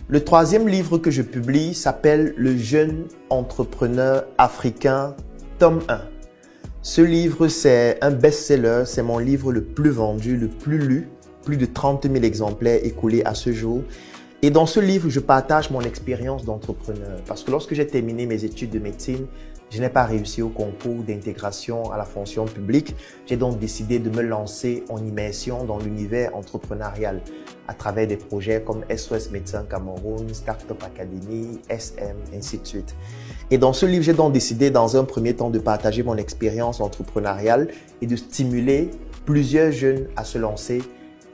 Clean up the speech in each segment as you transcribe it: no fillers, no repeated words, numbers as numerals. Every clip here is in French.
Le troisième livre que je publie s'appelle Le jeune entrepreneur africain, tome 1. Ce livre, c'est un best-seller, c'est mon livre le plus vendu, le plus lu, plus de 30 000 exemplaires écoulés à ce jour. Et dans ce livre, je partage mon expérience d'entrepreneur. Parce que lorsque j'ai terminé mes études de médecine, je n'ai pas réussi au concours d'intégration à la fonction publique. J'ai donc décidé de me lancer en immersion dans l'univers entrepreneurial à travers des projets comme SOS Médecins Cameroun, Startup Academy, SM, ainsi de suite. Et dans ce livre, j'ai donc décidé dans un premier temps de partager mon expérience entrepreneuriale et de stimuler plusieurs jeunes à se lancer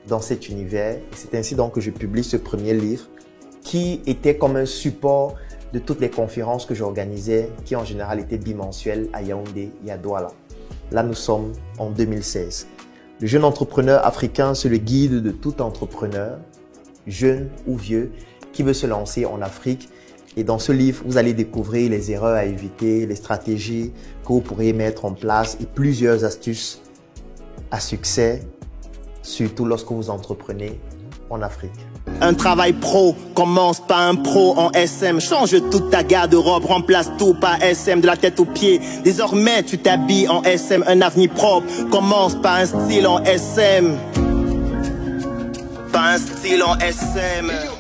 dans cet univers. Et c'est ainsi donc que je publie ce premier livre qui était comme un support de toutes les conférences que j'organisais, qui en général étaient bimensuelles à Yaoundé et à Douala. Là, nous sommes en 2016. Le jeune entrepreneur africain, c'est le guide de tout entrepreneur, jeune ou vieux, qui veut se lancer en Afrique. Et dans ce livre, vous allez découvrir les erreurs à éviter, les stratégies que vous pourrez mettre en place et plusieurs astuces à succès, surtout lorsque vous entreprenez en Afrique. Un travail pro commence par un pro en SM. Change toute ta garde-robe, remplace tout par SM, de la tête aux pieds. Désormais, tu t'habilles en SM. Un avenir propre commence par un style en SM. Par un style en SM.